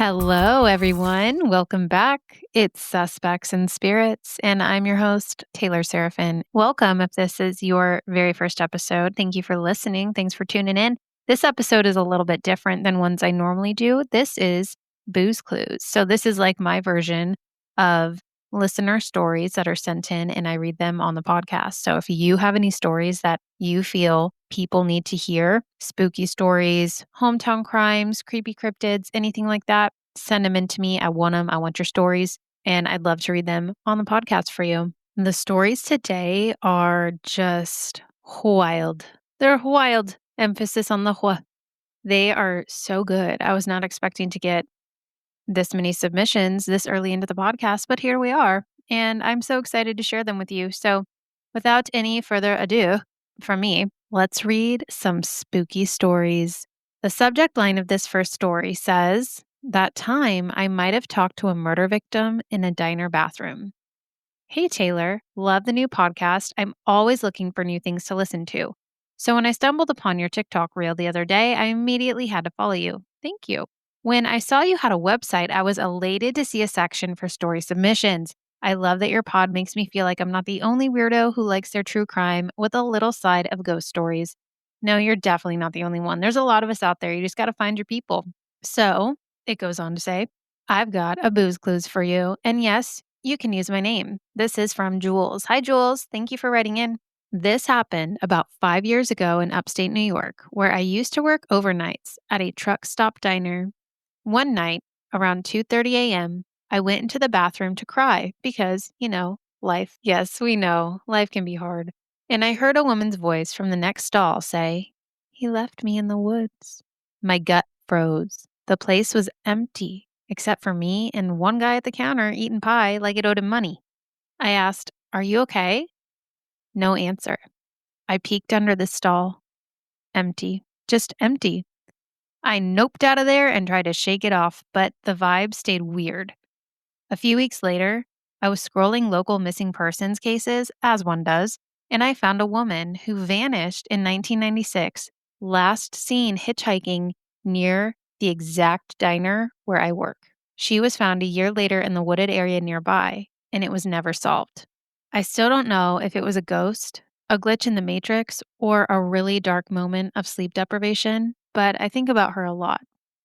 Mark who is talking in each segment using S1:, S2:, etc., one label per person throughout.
S1: Hello, everyone. Welcome back. It's Suspects and Spirits, and I'm your host, Taylor Seraphin. Welcome if this is your very first episode. Thank you for listening. Thanks for tuning in. This episode is a little bit different than ones I normally do. This is Booze Clues. So, this is like my version of listener stories that are sent in, and I read them on the podcast. So, if you have any stories that you feel people need to hear, spooky stories, hometown crimes, creepy cryptids, anything like that, send them in to me. I want them. I want your stories, and I'd love to read them on the podcast for you. The stories today are just wild. They're wild. Emphasis on the wha. They are so good. I was not expecting to get this many submissions this early into the podcast, but here we are. And I'm so excited to share them with you. So, without any further ado from me, let's read some spooky stories. The subject line of this first story says, "That time I might have talked to a murder victim in a diner bathroom." Hey, Taylor, love the new podcast. I'm always looking for new things to listen to. So when I stumbled upon your TikTok reel the other day, I immediately had to follow you. Thank you. When I saw you had a website, I was elated to see a section for story submissions. I love that your pod makes me feel like I'm not the only weirdo who likes their true crime with a little side of ghost stories. No, you're definitely not the only one. There's a lot of us out there. You just got to find your people. So it goes on to say, I've got a booze clues for you. And yes, you can use my name. This is from Jules. Hi, Jules. Thank you for writing in. This happened about 5 years ago in upstate New York, where I used to work overnights at a truck stop diner. One night, around 2:30 a.m., I went into the bathroom to cry because, life. Yes, we know, life can be hard. And I heard a woman's voice from the next stall say, "He left me in the woods." My gut froze. The place was empty, except for me and one guy at the counter eating pie like it owed him money. I asked, "Are you okay?" No answer. I peeked under the stall. Empty. Just empty. I noped out of there and tried to shake it off, but the vibe stayed weird. A few weeks later, I was scrolling local missing persons cases, as one does, and I found a woman who vanished in 1996, last seen hitchhiking near the exact diner where I work. She was found a year later in the wooded area nearby, and it was never solved. I still don't know if it was a ghost, a glitch in the matrix, or a really dark moment of sleep deprivation, but I think about her a lot.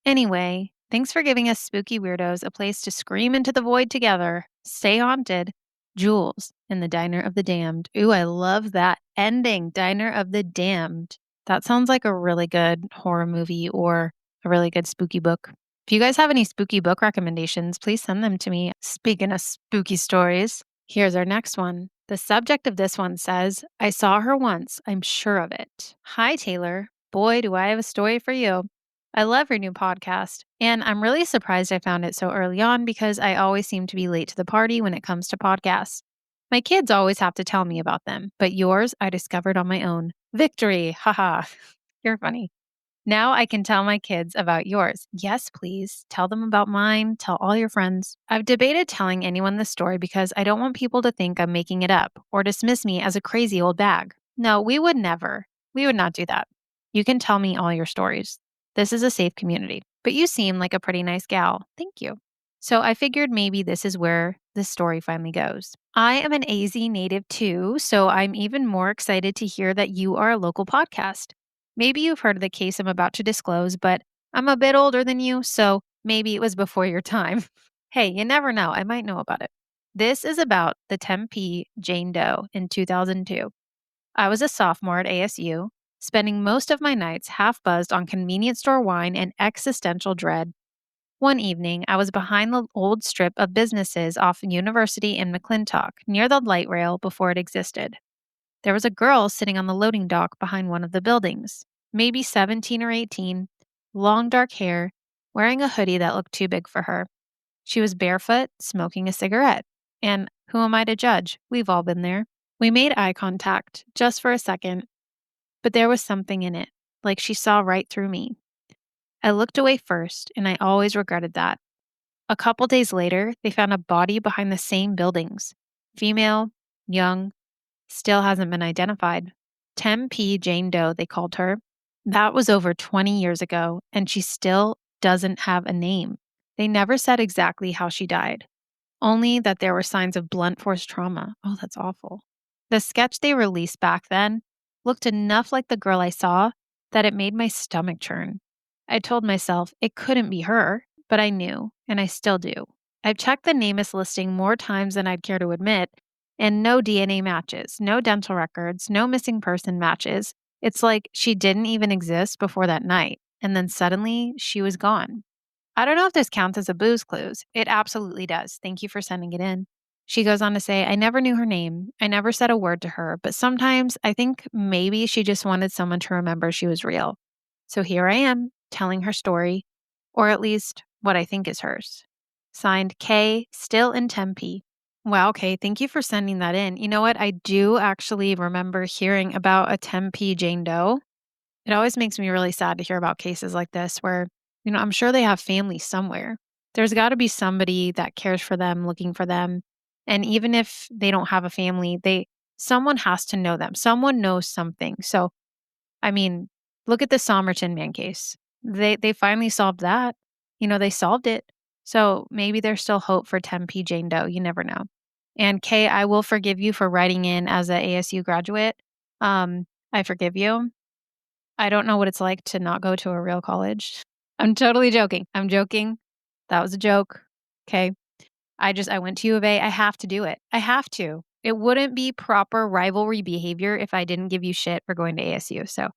S1: Anyway, thanks for giving us spooky weirdos a place to scream into the void together. Stay haunted. Jules in the Diner of the Damned. Ooh, I love that ending. Diner of the Damned. That sounds like a really good horror movie or a really good spooky book. If you guys have any spooky book recommendations, please send them to me. Speaking of spooky stories, here's our next one. The subject of this one says, "I saw her once. I'm sure of it." Hi, Taylor. Boy, do I have a story for you. I love your new podcast, and I'm really surprised I found it so early on because I always seem to be late to the party when it comes to podcasts. My kids always have to tell me about them, but yours I discovered on my own. Victory! Haha. You're funny. Now I can tell my kids about yours. Yes, please. Tell them about mine. Tell all your friends. I've debated telling anyone this story because I don't want people to think I'm making it up or dismiss me as a crazy old bag. No, we would never. We would not do that. You can tell me all your stories. This is a safe community. But you seem like a pretty nice gal. Thank you. So I figured maybe this is where this story finally goes. I am an AZ native too, so I'm even more excited to hear that you are a local podcast. Maybe you've heard of the case I'm about to disclose, but I'm a bit older than you, so maybe it was before your time. Hey, you never know. I might know about it. This is about the Tempe Jane Doe in 2002. I was a sophomore at ASU, spending most of my nights half buzzed on convenience store wine and existential dread. One evening, I was behind the old strip of businesses off University in McClintock, near the light rail before it existed. There was a girl sitting on the loading dock behind one of the buildings, maybe 17 or 18, long dark hair, wearing a hoodie that looked too big for her. She was barefoot, smoking a cigarette. And who am I to judge? We've all been there. We made eye contact, just for a second, but there was something in it, like she saw right through me. I looked away first, and I always regretted that. A couple days later, they found a body behind the same buildings. Female, young, still hasn't been identified. Tempe Jane Doe, they called her. That was over 20 years ago, and she still doesn't have a name. They never said exactly how she died, only that there were signs of blunt force trauma. Oh, that's awful. The sketch they released back then looked enough like the girl I saw that it made my stomach churn. I told myself it couldn't be her, but I knew, and I still do. I've checked the NamUs listing more times than I'd care to admit, and no DNA matches, no dental records, no missing person matches. It's like she didn't even exist before that night, and then suddenly she was gone. I don't know if this counts as a booze clues. It absolutely does. Thank you for sending it in. She goes on to say, I never knew her name. I never said a word to her, but sometimes I think maybe she just wanted someone to remember she was real. So here I am telling her story, or at least what I think is hers. Signed K, still in Tempe. Wow, okay. Thank you for sending that in. You know what? I do actually remember hearing about a Tempe Jane Doe. It always makes me really sad to hear about cases like this where, I'm sure they have family somewhere. There's got to be somebody that cares for them, looking for them. And even if they don't have a family, someone has to know them. Someone knows something. So, I mean, look at the Somerton man case. They finally solved that. They solved it. So maybe there's still hope for Tempe Jane Doe. You never know. And Kay, I will forgive you for writing in as a ASU graduate. I forgive you. I don't know what it's like to not go to a real college. I'm totally joking. I'm joking. That was a joke. Okay. I went to U of A. I have to do it. I have to. It wouldn't be proper rivalry behavior if I didn't give you shit for going to ASU. So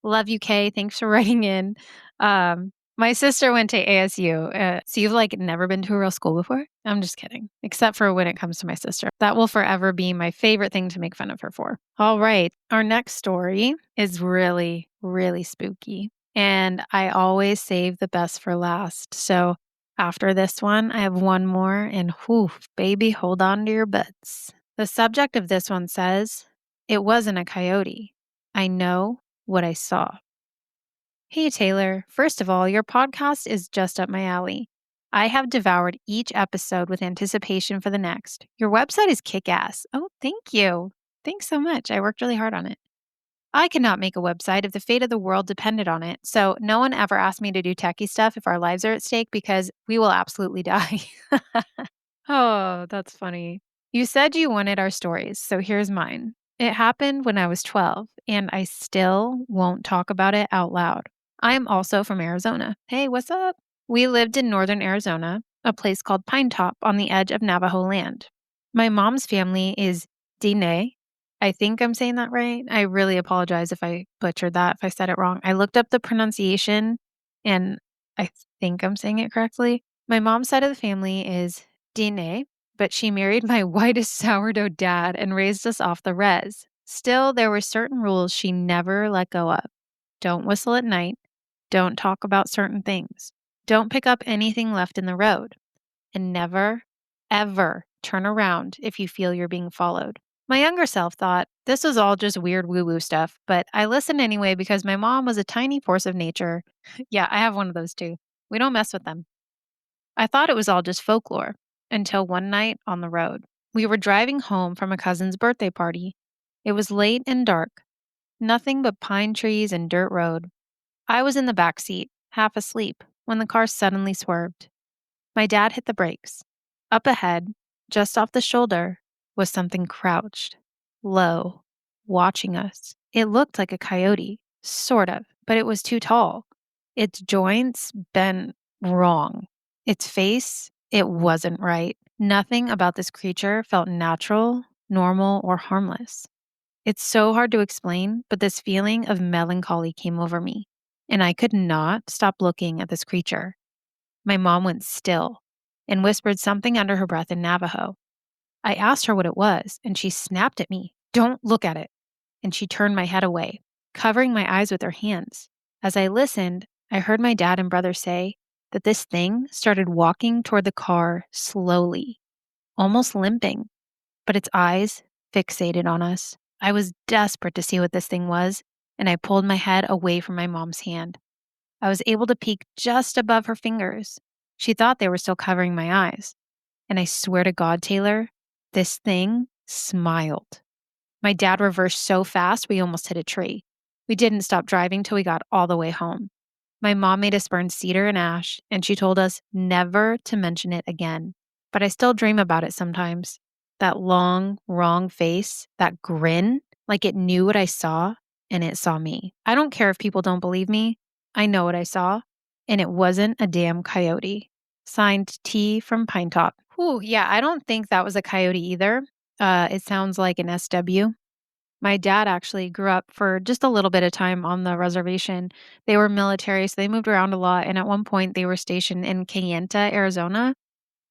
S1: love you, Kay. Thanks for writing in. My sister went to ASU. So you've never been to a real school before? I'm just kidding. Except for when it comes to my sister. That will forever be my favorite thing to make fun of her for. All right. Our next story is really, really spooky. And I always save the best for last. So after this one, I have one more. And whew, baby, hold on to your butts. The subject of this one says, it wasn't a coyote. I know what I saw. Hey, Taylor. First of all, your podcast is just up my alley. I have devoured each episode with anticipation for the next. Your website is kick ass. Oh, thank you. Thanks so much. I worked really hard on it. I could not make a website if the fate of the world depended on it. So no one ever asked me to do techie stuff if our lives are at stake because we will absolutely die. Oh, that's funny. You said you wanted our stories, so here's mine. It happened when I was 12, and I still won't talk about it out loud. I am also from Arizona. Hey, what's up? We lived in northern Arizona, a place called Pine Top on the edge of Navajo land. My mom's family is Diné. I think I'm saying that right. I really apologize if I butchered that, if I said it wrong. I looked up the pronunciation, and I think I'm saying it correctly. My mom's side of the family is Diné, but she married my whitest sourdough dad and raised us off the res. Still, there were certain rules she never let go of. Don't whistle at night. Don't talk about certain things. Don't pick up anything left in the road. And never, ever turn around if you feel you're being followed. My younger self thought this was all just weird woo woo stuff, but I listened anyway because my mom was a tiny force of nature. Yeah, I have one of those too. We don't mess with them. I thought it was all just folklore until one night on the road. We were driving home from a cousin's birthday party. It was late and dark, nothing but pine trees and dirt road. I was in the back seat, half asleep, when the car suddenly swerved. My dad hit the brakes. Up ahead, just off the shoulder, was something crouched, low, watching us. It looked like a coyote, sort of, but it was too tall. Its joints bent wrong. Its face, it wasn't right. Nothing about this creature felt natural, normal, or harmless. It's so hard to explain, but this feeling of melancholy came over me, and I could not stop looking at this creature. My mom went still and whispered something under her breath in Navajo. I asked her what it was, and she snapped at me. Don't look at it. And she turned my head away, covering my eyes with her hands. As I listened, I heard my dad and brother say that this thing started walking toward the car slowly, almost limping, but its eyes fixated on us. I was desperate to see what this thing was, and I pulled my head away from my mom's hand. I was able to peek just above her fingers. She thought they were still covering my eyes. And I swear to God, Taylor, this thing smiled. My dad reversed so fast we almost hit a tree. We didn't stop driving till we got all the way home. My mom made us burn cedar and ash, and she told us never to mention it again. But I still dream about it sometimes. That long, wrong face, that grin, like it knew what I saw and it saw me. I don't care if people don't believe me. I know what I saw, and it wasn't a damn coyote. Signed T from Pine Top. Whew, yeah, I don't think that was a coyote either. It sounds like an SW. My dad actually grew up for just a little bit of time on the reservation. They were military, so they moved around a lot. And at one point, they were stationed in Kayenta, Arizona.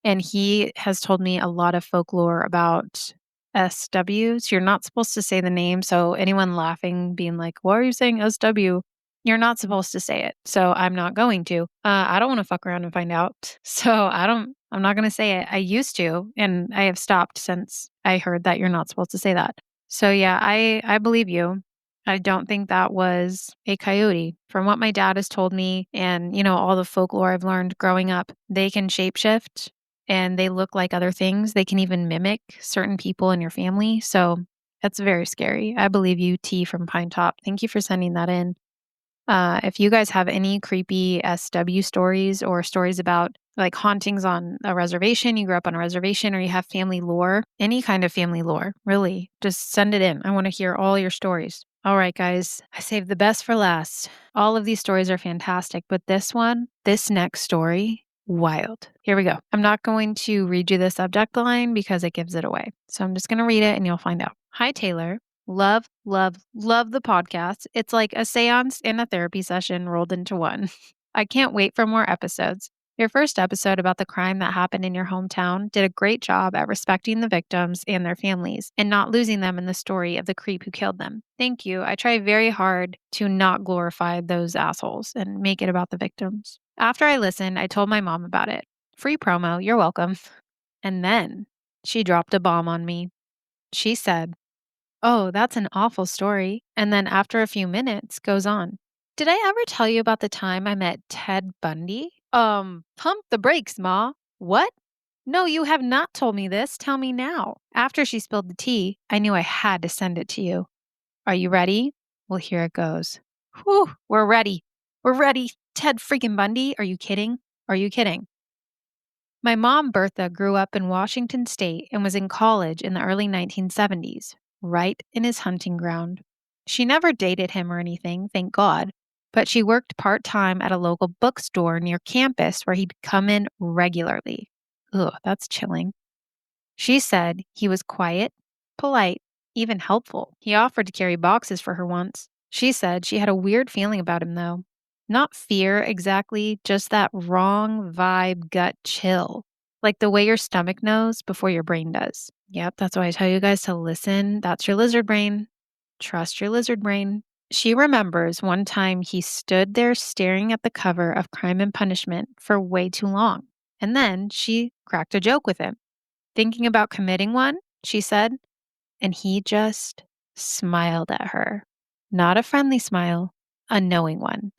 S1: And he has told me a lot of folklore about SWs. You're not supposed to say the name. So anyone laughing, being like, "Why are you saying SW?" You're not supposed to say it. So I'm not going to. I don't want to fuck around and find out. So I'm not going to say it. I used to, and I have stopped since I heard that you're not supposed to say that. So yeah, I believe you. I don't think that was a coyote. From what my dad has told me and, all the folklore I've learned growing up, they can shapeshift and they look like other things. They can even mimic certain people in your family. So that's very scary. I believe you, T from Pine Top. Thank you for sending that in. If you guys have any creepy SW stories or stories about like hauntings on a reservation, you grew up on a reservation, or you have family lore, any kind of family lore, really, just send it in. I want to hear all your stories. All right, guys, I saved the best for last. All of these stories are fantastic, but this next story, wild. Here we go. I'm not going to read you the subject line because it gives it away. So I'm just going to read it and you'll find out. Hi, Taylor. Love, love, love the podcast. It's like a seance and a therapy session rolled into one. I can't wait for more episodes. Your first episode about the crime that happened in your hometown did a great job at respecting the victims and their families and not losing them in the story of the creep who killed them. Thank you. I try very hard to not glorify those assholes and make it about the victims. After I listened, I told my mom about it. Free promo, you're welcome. And then she dropped a bomb on me. She said, "Oh, that's an awful story." And then after a few minutes goes on. "Did I ever tell you about the time I met Ted Bundy?" Pump the brakes, Ma. What? No, you have not told me this. Tell me now. After she spilled the tea, I knew I had to send it to you. Are you ready? Well, here it goes. Whew, we're ready. We're ready. Ted freaking Bundy. Are you kidding? Are you kidding? My mom, Bertha, grew up in Washington State and was in college in the early 1970s, right in his hunting ground. She never dated him or anything, thank God, but she worked part time at a local bookstore near campus where he'd come in regularly. Ugh, that's chilling. She said he was quiet, polite, even helpful. He offered to carry boxes for her once. She said she had a weird feeling about him, though. Not fear exactly, just that wrong vibe gut chill. Like the way your stomach knows before your brain does. Yep, that's why I tell you guys to listen. That's your lizard brain. Trust your lizard brain. She remembers one time he stood there staring at the cover of Crime and Punishment for way too long. And then she cracked a joke with him. Thinking about committing one, she said, and he just smiled at her. Not a friendly smile, a knowing one.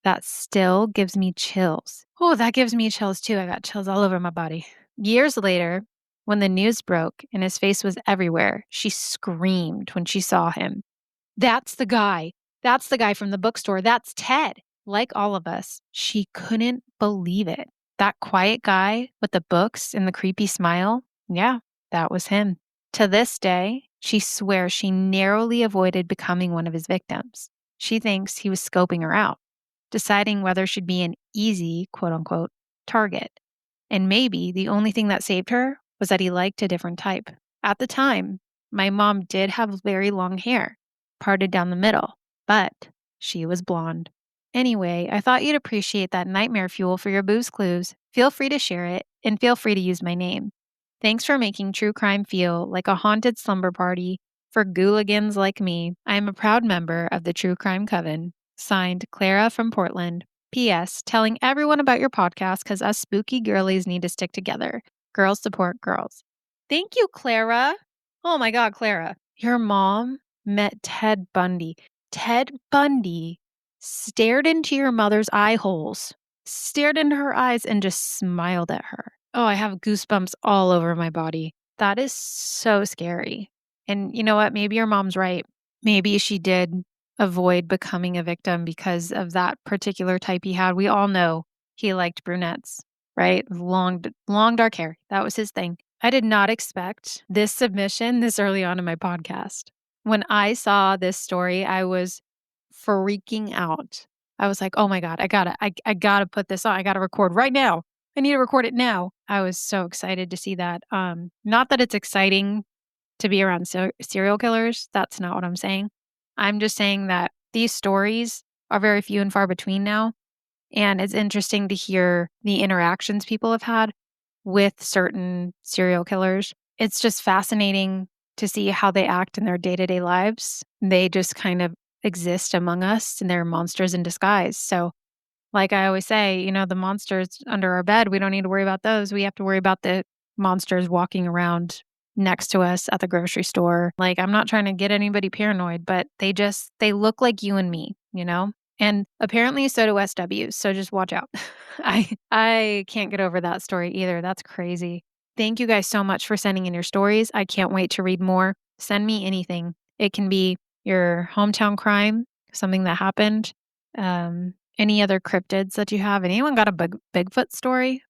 S1: That still gives me chills. Oh, that gives me chills too. I got chills all over my body. Years later, when the news broke and his face was everywhere, she screamed when she saw him. That's the guy. That's the guy from the bookstore. That's Ted. Like all of us, she couldn't believe it. That quiet guy with the books and the creepy smile, yeah, that was him. To this day, she swears she narrowly avoided becoming one of his victims. She thinks he was scoping her out, deciding whether she'd be an easy, quote unquote, target. And maybe the only thing that saved her was that he liked a different type. At the time, my mom did have very long hair, parted down the middle, but she was blonde. Anyway, I thought you'd appreciate that nightmare fuel for your booze clues. Feel free to share it, and feel free to use my name. Thanks for making true crime feel like a haunted slumber party for gooligans like me. I am a proud member of the True Crime Coven. Signed, Clara from Portland. P.S. Telling everyone about your podcast because us spooky girlies need to stick together. Girls support girls. Thank you, Clara. Oh my God, Clara. Your mom met Ted Bundy. Ted Bundy stared into your mother's eye holes, stared into her eyes, and just smiled at her. Oh, I have goosebumps all over my body. That is so scary. And you know what? Maybe your mom's right. Maybe she did avoid becoming a victim because of that particular type he had. We all know he liked brunettes, right? Long dark hair. That was his thing. I did not expect this submission this early on in my podcast. When I saw this story, I was freaking out. I was like, "Oh my God, I gotta put this on. I gotta record right now. I need to record it now." I was so excited to see that. Not that it's exciting to be around serial killers. That's not what I'm saying. I'm just saying that these stories are very few and far between now. And it's interesting to hear the interactions people have had with certain serial killers. It's just fascinating to see how they act in their day to day lives. They just kind of exist among us and they're monsters in disguise. So, like I always say, the monsters under our bed, we don't need to worry about those. We have to worry about the monsters walking around next to us at the grocery store. Like, I'm not trying to get anybody paranoid, but they look like you and me. And apparently so do SWs, so just watch out. I can't get over that story either. That's crazy. Thank you guys so much for sending in your stories. I can't wait to read more. Send me anything. It can be your hometown crime, something that happened, any other cryptids that you have. Anyone got a Bigfoot story?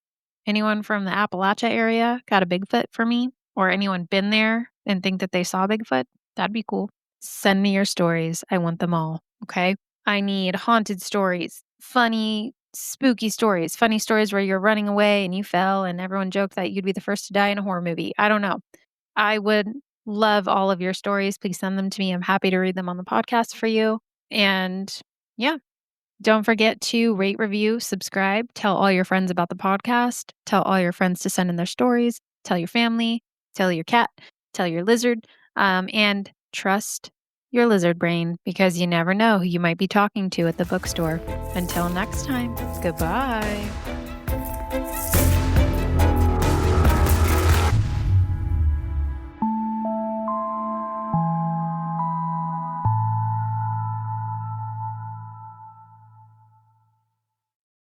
S1: Anyone from the Appalachia area got a Bigfoot for me? Or anyone been there and think that they saw Bigfoot? That'd be cool. Send me your stories. I want them all. Okay. I need haunted stories, funny, spooky stories, funny stories where you're running away and you fell and everyone joked that you'd be the first to die in a horror movie. I don't know. I would love all of your stories. Please send them to me. I'm happy to read them on the podcast for you. And yeah, don't forget to rate, review, subscribe, tell all your friends about the podcast, tell all your friends to send in their stories, tell your family, tell your cat, tell your lizard, and trust your lizard brain because you never know who you might be talking to at the bookstore. Until next time, goodbye.